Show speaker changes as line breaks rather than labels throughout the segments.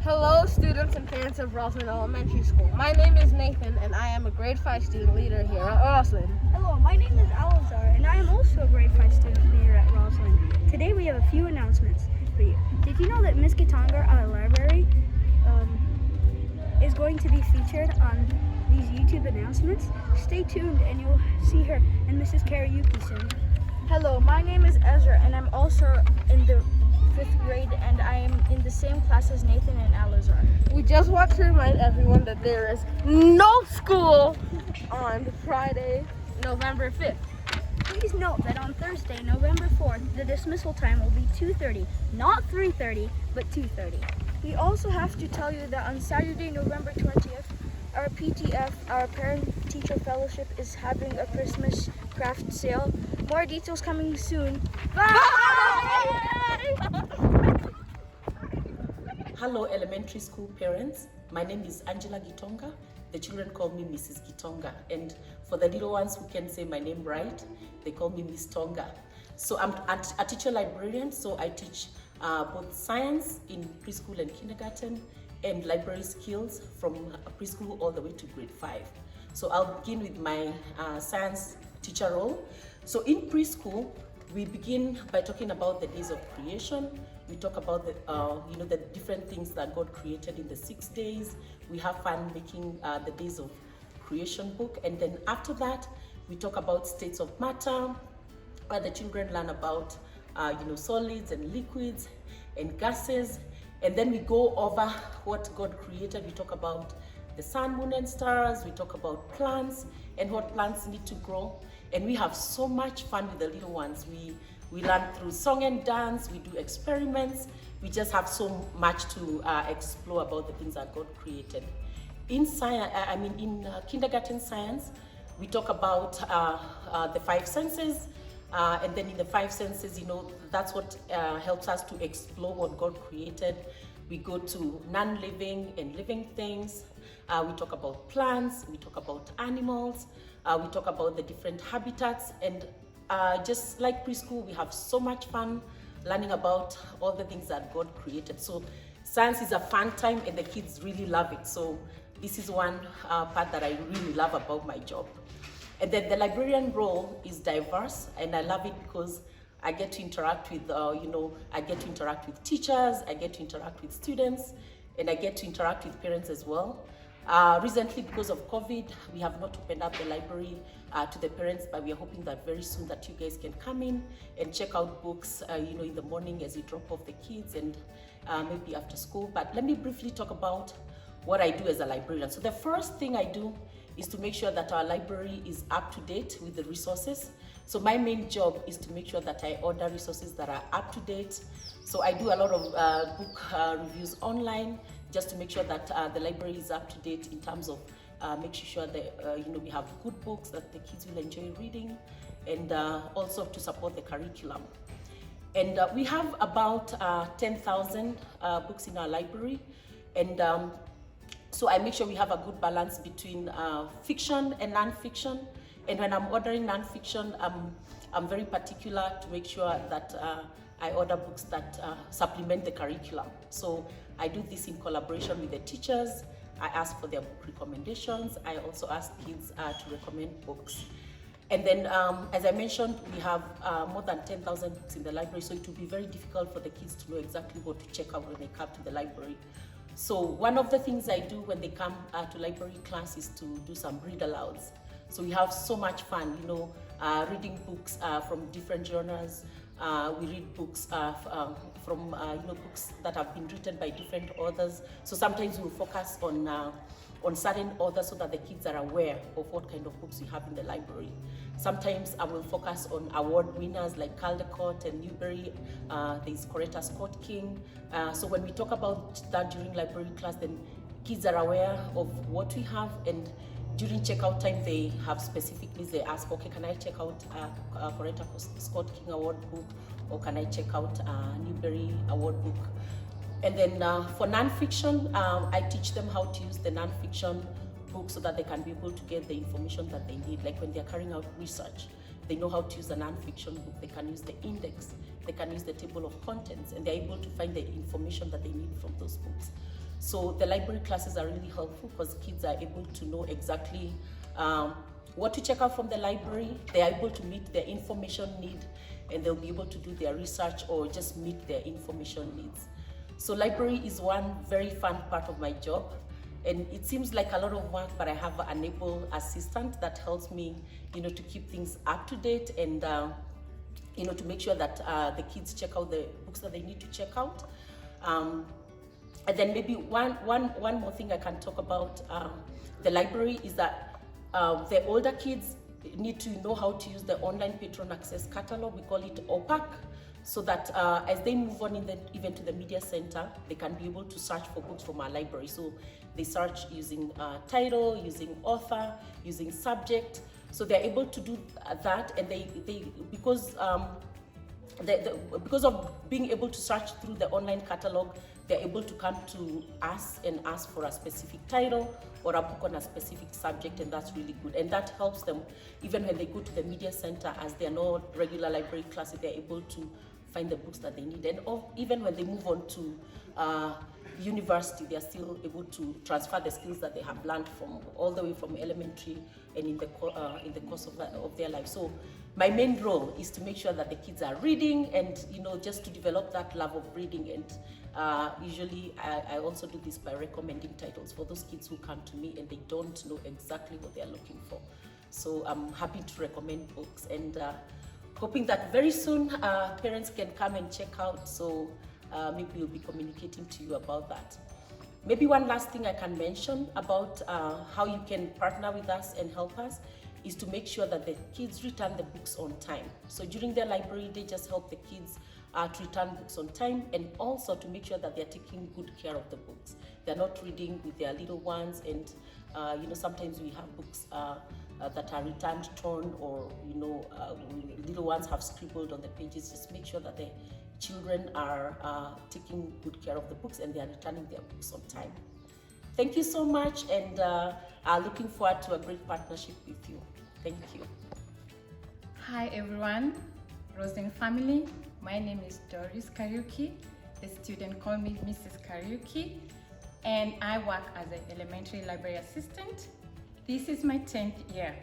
Hello, students and parents of Roslyn Elementary School. My name is Nathan, and I am a grade 5 student leader here at Roslyn.
Hello, my name is Alazar, and I am also a grade 5 student leader at Roslyn. Today we have a few announcements for you. Did you know that Miss Gitonga Library is going to be featured on these YouTube announcements? Stay tuned and you'll see her and Mrs. Kariuki soon.
Hello, my name is Ezra, and I'm also in the 5th grade, and I am in the same class as Nathan and Alazar.
We just want to remind everyone that there is no school on Friday, November 5th.
Please note that on Thursday, November 4th, the dismissal time will be 2:30, not 3:30, but 2:30.
We also have to tell you that on Saturday, November 20th, our PTF, our Parent-Teacher Fellowship, is having a Christmas craft sale. More details coming soon. Bye!
Hello, elementary school parents. My name is Angela Gitonga. The children call me Mrs. Gitonga. And for the little ones who can say my name right, they call me Miss Tonga. So I'm a teacher librarian, so I teach both science in preschool and kindergarten, and library skills from preschool all the way to grade 5. So I'll begin with my science teacher role. So in preschool, we begin by talking about the days of creation. We talk about the different things that God created in the 6 days. We have fun making the days of creation book, and then after that, we talk about states of matter, where the children learn about solids and liquids and gases. And then we go over what God created. We talk about the sun, moon, and stars. We talk about plants and what plants need to grow. And we have so much fun with the little ones. We learn through song and dance. We do experiments. We just have so much to explore about the things that God created. In science, kindergarten science, we talk about the 5 senses. And then in the 5 senses, that's what helps us to explore what God created. We go to non-living and living things. We talk about plants, we talk about animals, we talk about the different habitats, and just like preschool, we have so much fun learning about all the things that God created. So science is a fun time and the kids really love it. So this is one part that I really love about my job. And then the librarian role is diverse, and I love it because I get to interact with, I get to interact with teachers, I get to interact with students, and I get to interact with parents as well. Recently, because of COVID, we have not opened up the library to the parents, but we are hoping that very soon that you guys can come in and check out books, in the morning as you drop off the kids, and maybe after school. But let me briefly talk about what I do as a librarian. So the first thing I do is to make sure that our library is up to date with the resources. So my main job is to make sure that I order resources that are up to date. So I do a lot of book reviews online, just to make sure that the library is up to date in terms of making sure that we have good books that the kids will enjoy reading, and also to support the curriculum. And we have about 10,000 books in our library, and so I make sure we have a good balance between fiction and non-fiction. And when I'm ordering non-fiction, I'm very particular to make sure that I order books that supplement the curriculum. So I do this in collaboration with the teachers. I ask for their book recommendations. I also ask kids to recommend books. And then, as I mentioned, we have more than 10,000 books in the library, so it will be very difficult for the kids to know exactly what to check out when they come to the library. So one of the things I do when they come to library class is to do some read alouds. So we have so much fun, reading books from different genres. We read books from books that have been written by different authors. So sometimes we'll focus on certain authors so that the kids are aware of what kind of books we have in the library. Sometimes I will focus on award winners like Caldecott and Newbery. There's Coretta Scott King. So when we talk about that during library class, then kids are aware of what we have, and during checkout time, they have specific needs. They ask, okay, can I check out Coretta Scott King award book, or can I check out Newbery award book? And then for nonfiction, I teach them how to use the nonfiction book so that they can be able to get the information that they need. Like when they're carrying out research, they know how to use a non-fiction book. They can use the index, they can use the table of contents, and they're able to find the information that they need from those books. So the library classes are really helpful because kids are able to know exactly what to check out from the library. They are able to meet their information need, and they'll be able to do their research or just meet their information needs. So library is one very fun part of my job. And it seems like a lot of work, but I have an able assistant that helps me, to keep things up to date and, to make sure that the kids check out the books that they need to check out. And then maybe one more thing I can talk about the library is that the older kids need to know how to use the online patron access catalog. We call it OPAC. So that as they move on even to the media center, they can be able to search for books from our library. So they search using title, using author, using subject. So they're able to do that, and because of being able to search through the online catalog, they're able to come to us and ask for a specific title or a book on a specific subject, and that's really good. And that helps them even when they go to the media center, as they're not regular library classes, they're able to find the books that they need. And even when they move on to university, they're still able to transfer the skills that they have learned from all the way from elementary and in the course of their life. So my main role is to make sure that the kids are reading and, just to develop that love of reading. And usually I also do this by recommending titles for those kids who come to me and they don't know exactly what they're looking for. So I'm happy to recommend books, and hoping that very soon parents can come and check out. So maybe we'll be communicating to you about that. Maybe one last thing I can mention about how you can partner with us and help us is to make sure that the kids return the books on time. So during their library, they just help the kids to return books on time, and also to make sure that they're taking good care of the books. They're not reading with their little ones, and sometimes we have books that are returned torn, or little ones have scribbled on the pages. Just make sure that the children are taking good care of the books and they are returning their books on time. Thank you so much, and looking forward to a great partnership with you. Thank you.
Hi everyone, Rosen family. My name is Doris Kariuki. The student call me Mrs. Kariuki, and I work as an elementary library assistant. This is my 10th year,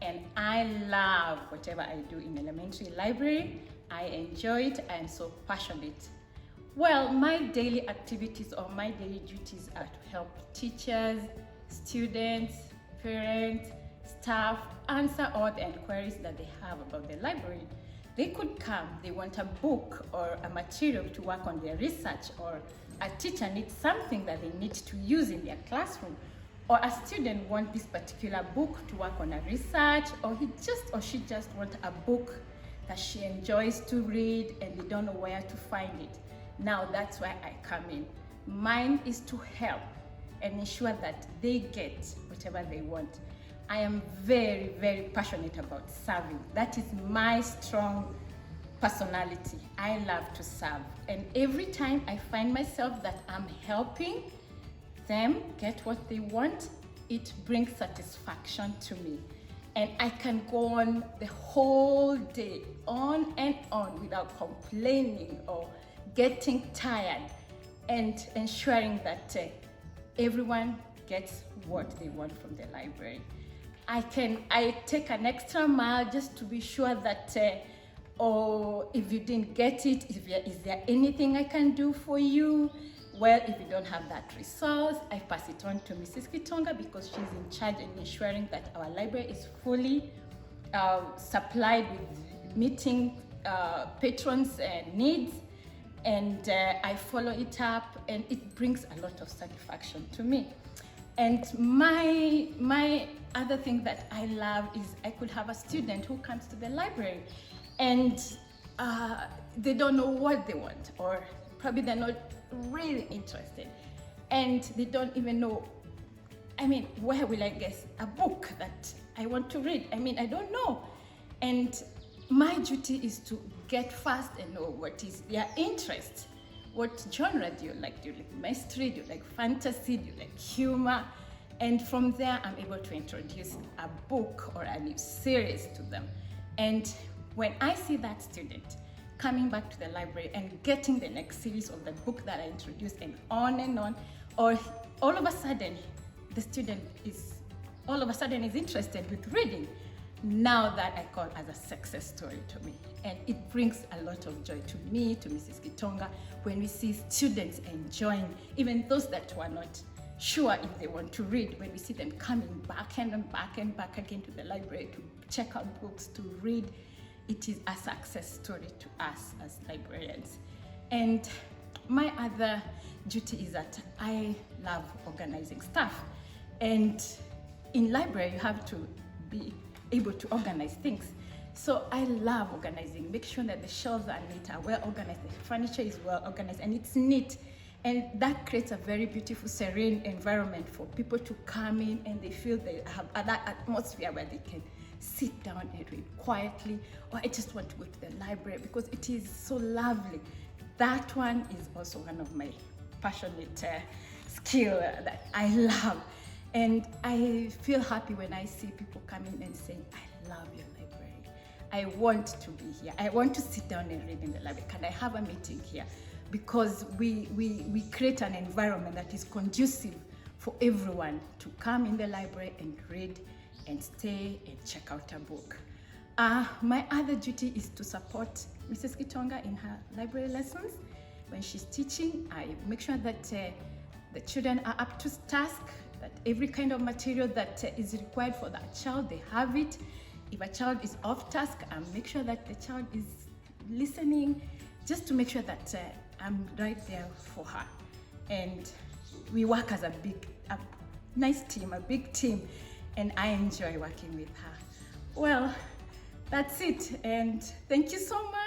and I love whatever I do in elementary library. I enjoy it. I am so passionate. Well, my daily activities or my daily duties are to help teachers, students, parents, staff answer all the inquiries that they have about the library. They could come, they want a book or a material to work on their research, or a teacher needs something that they need to use in their classroom, or a student wants this particular book to work on a research, or she just wants a book that she enjoys to read and they don't know where to find it. Now that's why I come in. Mine is to help and ensure that they get whatever they want. I am very, very passionate about serving. That is my strong personality. I love to serve. And every time I find myself that I'm helping them get what they want, it brings satisfaction to me. And I can go on the whole day, on and on, without complaining or getting tired, and ensuring that everyone gets what they want from the library. I take an extra mile just to be sure that, or if you didn't get it, is there anything I can do for you? Well, if you don't have that resource, I pass it on to Mrs. Gitonga, because she's in charge in ensuring that our library is fully supplied with meeting patrons' needs. And I follow it up, and it brings a lot of satisfaction to me. And my other thing that I love is I could have a student who comes to the library and they don't know what they want, or probably they're not really interested, and they don't even know, where will I get a book that I want to read? I don't know. And my duty is to get fast and know what is their interest. What genre do you like? Do you like mystery? Do you like fantasy? Do you like humor? And from there, I'm able to introduce a book or a new series to them. And when I see that student coming back to the library and getting the next series of the book that I introduced, and on, or all of a sudden the student is interested with reading. Now that I call as a success story to me, and it brings a lot of joy to me, to Mrs. Gitonga, when we see students enjoying, even those that were not sure if they want to read, when we see them coming back and back and back again to the library to check out books, to read. It is a success story to us as librarians. And my other duty is that I love organizing stuff. And in library, you have to be able to organize things. So I love organizing, make sure that the shelves are neat, are well organized, the furniture is well organized, and it's neat. And that creates a very beautiful, serene environment for people to come in and they feel they have that atmosphere where they can sit down and read quietly, or I just want to go to the library because it is so lovely. That one is also one of my passionate skill that I love. And I feel happy when I see people coming and saying, I love your library. I want to be here. I want to sit down and read in the library. Can I have a meeting here? Because we create an environment that is conducive for everyone to come in the library and read and stay and check out a book. My other duty is to support Mrs. Gitonga in her library lessons. When she's teaching, I make sure that the children are up to task, that every kind of material that is required for that child, they have it. If a child is off task, I make sure that the child is listening, just to make sure that I'm right there for her. And we work as a nice team, a big team, and I enjoy working with her. Well, that's it, and thank you so much.